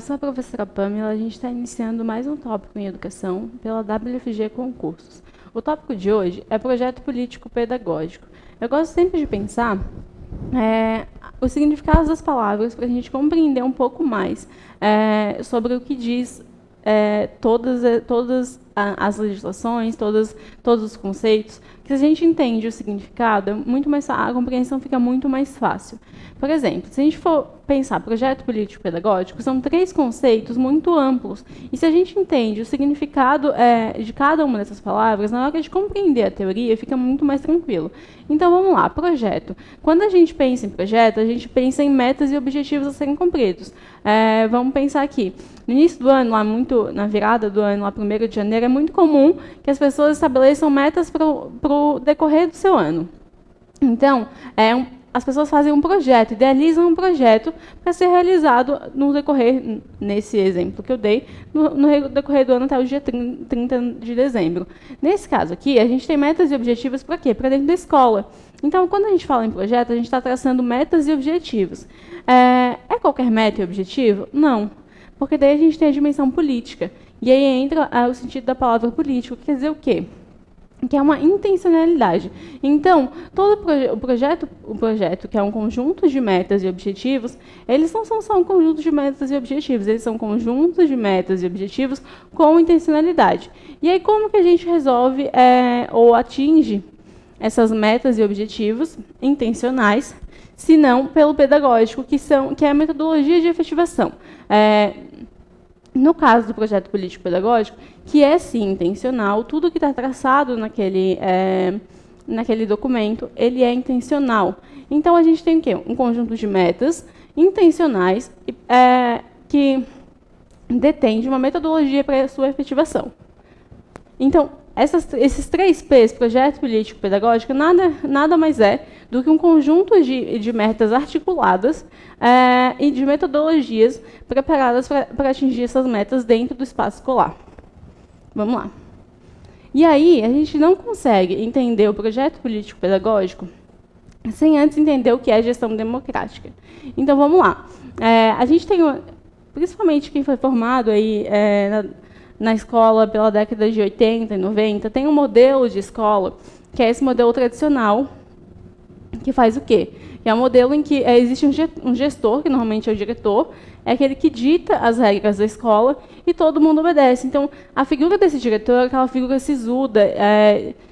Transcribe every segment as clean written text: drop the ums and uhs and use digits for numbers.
sou a professora Pamela. A gente está iniciando mais um tópico em educação pela WFG Concursos. O tópico de hoje é projeto político-pedagógico. Eu gosto sempre de pensar o significado das palavras para a gente compreender um pouco mais sobre o que diz todas as legislações, todos os conceitos. Que se a gente entende o significado, a compreensão fica muito mais fácil. Por exemplo, se a gente for pensar projeto político-pedagógico, são 3 conceitos muito amplos. E se a gente entende o significado de cada uma dessas palavras, na hora de compreender a teoria, fica muito mais tranquilo. Então, vamos lá, projeto. Quando a gente pensa em projeto, a gente pensa em metas e objetivos a serem cumpridos. Vamos pensar aqui. No início do ano, na virada do ano, lá 1º de janeiro, é muito comum que as pessoas estabeleçam metas para o decorrer do seu ano. Então, as pessoas fazem um projeto, idealizam um projeto para ser realizado no decorrer, nesse exemplo que eu dei, no decorrer do ano até o dia 30 de dezembro. Nesse caso aqui, a gente tem metas e objetivos para quê? Para dentro da escola. Então, quando a gente fala em projeto, a gente está traçando metas e objetivos. É qualquer meta e objetivo? Não. Porque daí a gente tem a dimensão política. E aí entra o sentido da palavra político, que quer dizer o quê? Que é uma intencionalidade. Então, todo o projeto, que é um conjunto de metas e objetivos, eles não são só um conjunto de metas e objetivos, eles são conjuntos de metas e objetivos com intencionalidade. E aí, como que a gente resolve ou atinge essas metas e objetivos intencionais, se não pelo pedagógico, que é a metodologia de efetivação. No caso do projeto político-pedagógico, que é, sim, intencional, tudo que está traçado naquele documento, ele é intencional. Então, a gente tem o quê? Um conjunto de metas intencionais que detém de uma metodologia para a sua efetivação. Então, esses 3 P's, projeto político-pedagógico, nada mais é do que um conjunto de metas articuladas e de metodologias preparadas para atingir essas metas dentro do espaço escolar. Vamos lá. E aí, a gente não consegue entender o projeto político-pedagógico sem antes entender o que é gestão democrática. Então, vamos lá. A gente tem, principalmente quem foi formado aí, na escola pela década de 80 e 90, tem um modelo de escola, que é esse modelo tradicional, que faz o quê? É um modelo em que existe um gestor, que normalmente é o diretor, é aquele que dita as regras da escola e todo mundo obedece. Então, a figura desse diretor é aquela figura sisuda,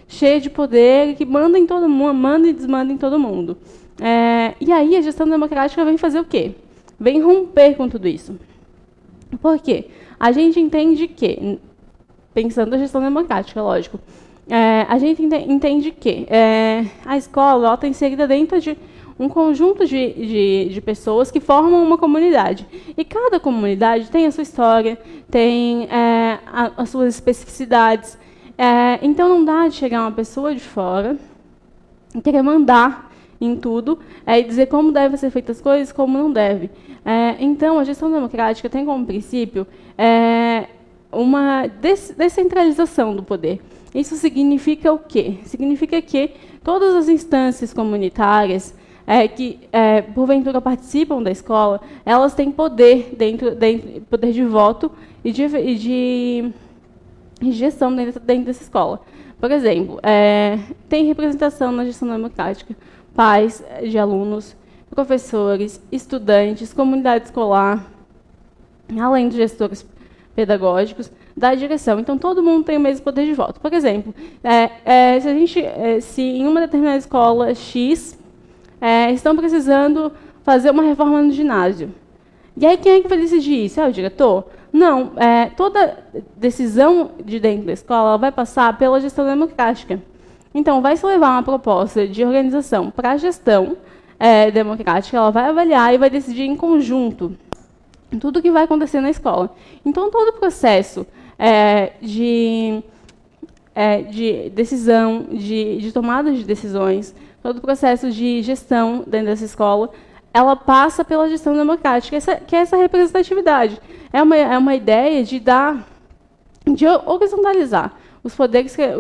cheia de poder, que manda em todo mundo, manda e desmanda em todo mundo. E aí, a gestão democrática vem fazer o quê? Vem romper com tudo isso. Por quê? A gente entende que, pensando na gestão democrática, lógico, a gente entende que a escola está inserida dentro de um conjunto de pessoas que formam uma comunidade. E cada comunidade tem a sua história, tem as suas especificidades. Então, não dá de chegar uma pessoa de fora e querer mandar em tudo e dizer como devem ser feitas as coisas, como não deve. Então, a gestão democrática tem como princípio uma descentralização do poder. Isso significa o quê? Significa que todas as instâncias comunitárias que, porventura, participam da escola, elas têm poder, poder de voto e de gestão dentro dessa escola. Por exemplo, tem representação na gestão democrática, pais de alunos, professores, estudantes, comunidade escolar, além dos gestores pedagógicos, da direção. Então, todo mundo tem o mesmo poder de voto. Por exemplo, se em uma determinada escola X estão precisando fazer uma reforma no ginásio, e aí quem é que vai decidir isso? É o diretor? Não. Toda decisão de dentro da escola ela vai passar pela gestão democrática. Então, vai se levar uma proposta de organização para a gestão democrática, ela vai avaliar e vai decidir em conjunto tudo o que vai acontecer na escola. Então, todo o processo de decisão, de tomada de decisões, todo o processo de gestão dentro dessa escola, ela passa pela gestão democrática, que é essa representatividade. É uma ideia de horizontalizar os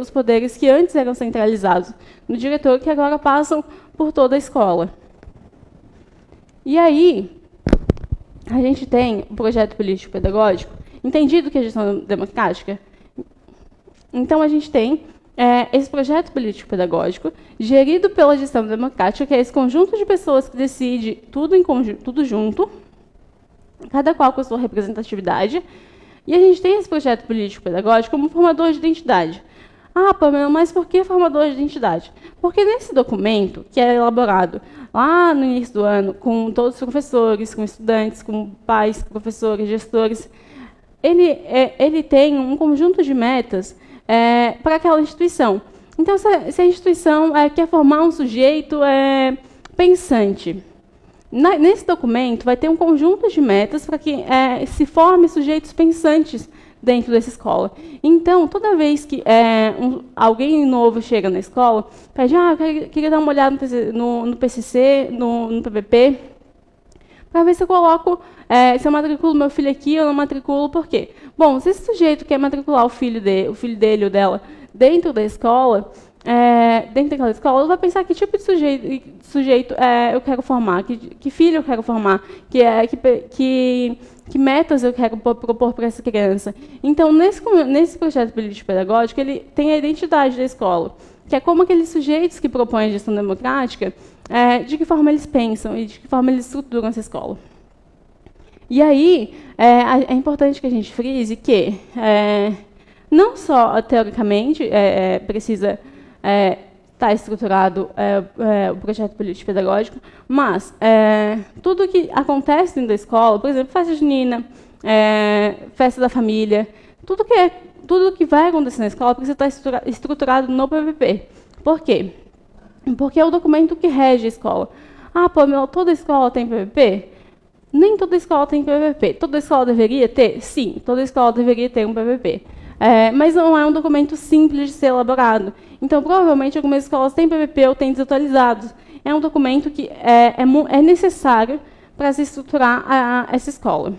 poderes que antes eram centralizados no diretor, que agora passam por toda a escola. E aí, a gente tem o projeto político-pedagógico, entendido que é gestão democrática. Então, a gente tem esse projeto político-pedagógico, gerido pela gestão democrática, que é esse conjunto de pessoas que decide tudo em conjunto, tudo junto, cada qual com a sua representatividade. E a gente tem esse projeto político-pedagógico como formador de identidade. Ah, Pamela, mas por que formador de identidade? Porque nesse documento, que é elaborado lá no início do ano, com todos os professores, com estudantes, com pais, professores, gestores, ele tem um conjunto de metas para aquela instituição. Então, se a instituição quer formar um sujeito pensante, nesse documento vai ter um conjunto de metas para que se forme sujeitos pensantes dentro dessa escola. Então, toda vez que alguém novo chega na escola, pede, eu queria dar uma olhada no PCC, no PPP, para ver se eu coloco, se eu matriculo meu filho aqui ou não matriculo, por quê? Bom, se esse sujeito quer matricular o filho dele ou dela dentro da escola, dentro daquela escola, ele vai pensar que tipo de sujeito eu quero formar, que filho eu quero formar, que metas eu quero propor para essa criança. Então, nesse projeto político-pedagógico, ele tem a identidade da escola, que é como aqueles sujeitos que propõem a gestão democrática, de que forma eles pensam e de que forma eles estruturam essa escola. E aí, é importante que a gente frise que não só, teoricamente, precisa estar estruturado o projeto político-pedagógico, mas tudo que acontece dentro da escola, por exemplo, festa junina, festa da família, tudo que vai acontecer na escola precisa estar estruturado no PPP. Por quê? Porque é o documento que rege a escola. Ah, Pamela, toda escola tem PPP? Nem toda escola tem PPP. Toda escola deveria ter? Sim, toda escola deveria ter um PPP. Mas não é um documento simples de ser elaborado. Então, provavelmente, algumas escolas têm PPP ou têm desatualizados. É um documento que é necessário para se estruturar essa escola.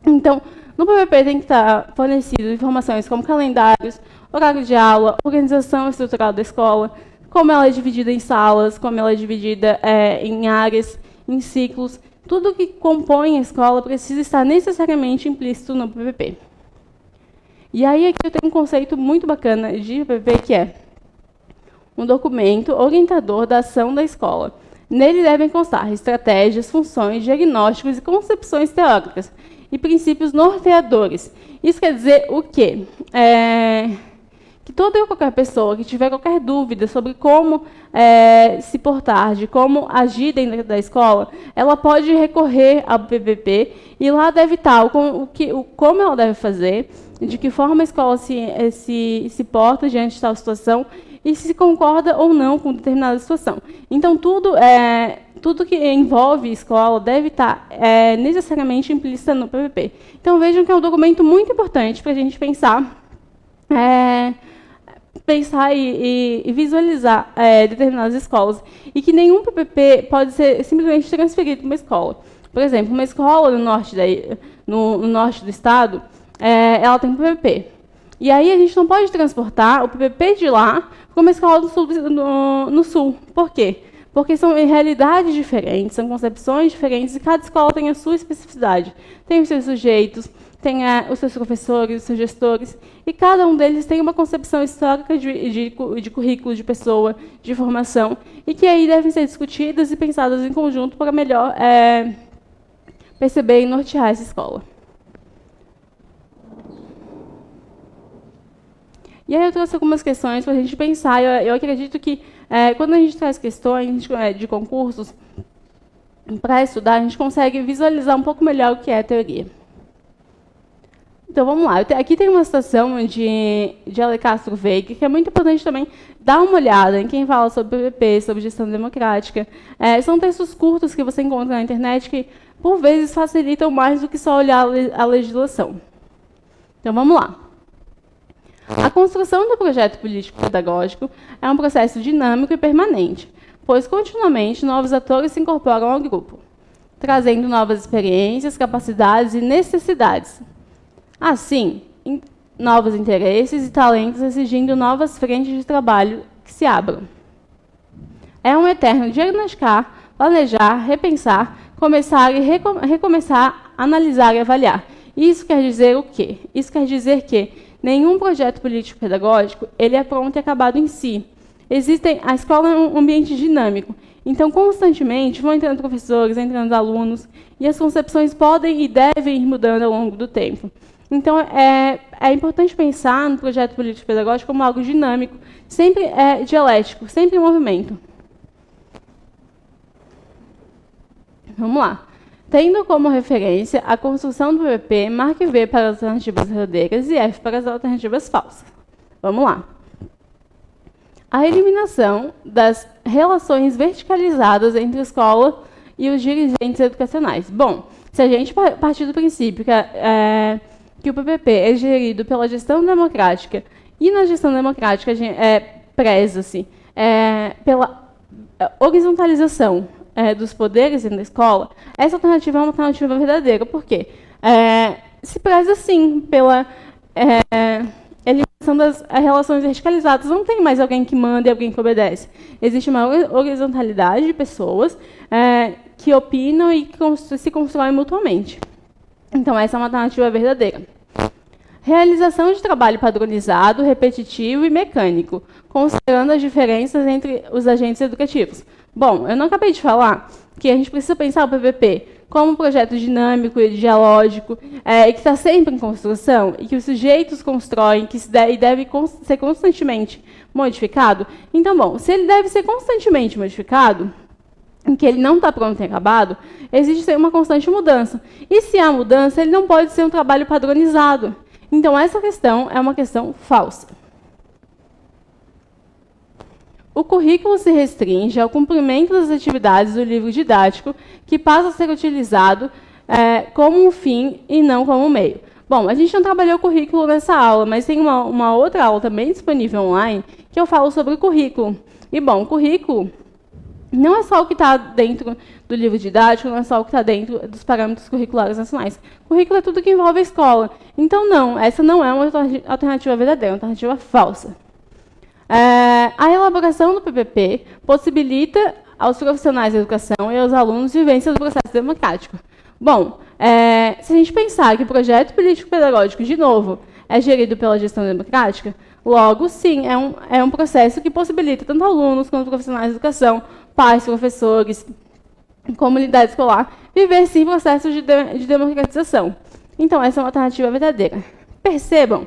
Então, no PPP tem que estar fornecido informações como calendários, horário de aula, organização estrutural da escola, como ela é dividida em salas, como ela é dividida em áreas, em ciclos. Tudo que compõe a escola precisa estar necessariamente implícito no PPP. E aí aqui eu tenho um conceito muito bacana de PPP, que é um documento orientador da ação da escola. Nele devem constar estratégias, funções, diagnósticos e concepções teóricas e princípios norteadores. Isso quer dizer o quê? Que toda e qualquer pessoa que tiver qualquer dúvida sobre como se portar, de como agir dentro da escola, ela pode recorrer ao PPP e lá deve estar como ela deve fazer, de que forma a escola se porta diante de tal situação e se concorda ou não com determinada situação. Então, tudo que envolve a escola deve estar necessariamente implícita no PPP. Então, vejam que é um documento muito importante para a gente pensar e visualizar determinadas escolas, e que nenhum PPP pode ser simplesmente transferido para uma escola. Por exemplo, uma escola no norte do estado, ela tem um PPP. E aí a gente não pode transportar o PPP de lá para uma escola no sul. Por quê? Porque são realidades diferentes, são concepções diferentes, e cada escola tem a sua especificidade. Tem os seus sujeitos, tem os seus professores, os seus gestores, e cada um deles tem uma concepção histórica de currículo, de pessoa, de formação, e que aí devem ser discutidas e pensadas em conjunto para melhor perceber e nortear essa escola. E aí eu trouxe algumas questões para a gente pensar. Eu acredito que quando a gente traz questões de concursos para estudar, a gente consegue visualizar um pouco melhor o que é a teoria. Então, vamos lá. Aqui tem uma citação de Ale Castro Veiga, que é muito importante também dar uma olhada em quem fala sobre PPP, sobre gestão democrática. São textos curtos que você encontra na internet que, por vezes, facilitam mais do que só olhar a legislação. Então, vamos lá. A construção do projeto político-pedagógico é um processo dinâmico e permanente, pois continuamente novos atores se incorporam ao grupo, trazendo novas experiências, capacidades e necessidades. Assim, novos interesses e talentos exigindo novas frentes de trabalho que se abram. É um eterno diagnosticar, planejar, repensar, começar e recomeçar a analisar e avaliar. Isso quer dizer o quê? Isso quer dizer que nenhum projeto político-pedagógico ele é pronto e acabado em si. A escola é um ambiente dinâmico, então constantemente vão entrando professores, entrando alunos, e as concepções podem e devem ir mudando ao longo do tempo. Então é importante pensar no projeto político-pedagógico como algo dinâmico, sempre dialético, sempre em movimento. Vamos lá. Tendo como referência a construção do PPP, marque V para as alternativas verdadeiras e F para as alternativas falsas. Vamos lá. A eliminação das relações verticalizadas entre a escola e os dirigentes educacionais. Bom, se a gente partir do princípio que o PPP é gerido pela gestão democrática e na gestão democrática preza-se pela horizontalização dos poderes dentro da escola, essa alternativa é uma alternativa verdadeira. Por quê? Se preza, sim, pela eliminação das relações verticalizadas. Não tem mais alguém que manda e alguém que obedece. Existe uma horizontalidade de pessoas que opinam e que se constroem mutuamente. Então, essa é uma alternativa verdadeira. Realização de trabalho padronizado, repetitivo e mecânico, considerando as diferenças entre os agentes educativos. Bom, eu não acabei de falar que a gente precisa pensar o PPP como um projeto dinâmico e dialógico, que está sempre em construção, e que os sujeitos constroem, e deve ser constantemente modificado. Então, bom, se ele deve ser constantemente modificado, em que ele não está pronto e acabado, existe uma constante mudança. E se há mudança, ele não pode ser um trabalho padronizado. Então, essa questão é uma questão falsa. O currículo se restringe ao cumprimento das atividades do livro didático, que passa a ser utilizado como um fim e não como um meio. Bom, a gente não trabalhou o currículo nessa aula, mas tem uma outra aula também disponível online, que eu falo sobre o currículo. E, bom, o currículo não é só o que está dentro do livro didático, não é só o que está dentro dos parâmetros curriculares nacionais. O currículo é tudo que envolve a escola. Então, não, essa não é uma alternativa verdadeira, é uma alternativa falsa. A elaboração do PPP possibilita aos profissionais da educação e aos alunos vivência do processo democrático. Bom, se a gente pensar que o projeto político-pedagógico, de novo, é gerido pela gestão democrática, logo, sim, é um processo que possibilita tanto alunos quanto profissionais da educação, pais, professores, comunidade escolar, viver, sim, processos de democratização. Então, essa é uma alternativa verdadeira. Percebam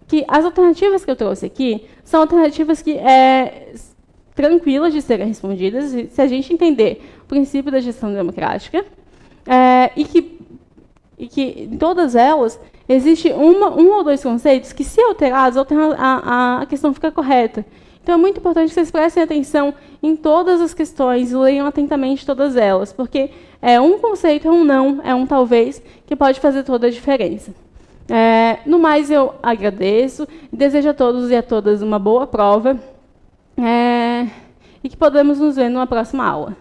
que as alternativas que eu trouxe aqui são alternativas que tranquilas de serem respondidas, se a gente entender o princípio da gestão democrática, e que em todas elas existe um ou dois conceitos que, se alterados, a questão fica correta. Então, é muito importante que vocês prestem atenção em todas as questões e leiam atentamente todas elas, porque um conceito é um não, é um talvez, que pode fazer toda a diferença. No mais, eu agradeço e desejo a todos e a todas uma boa prova e que podemos nos ver numa próxima aula.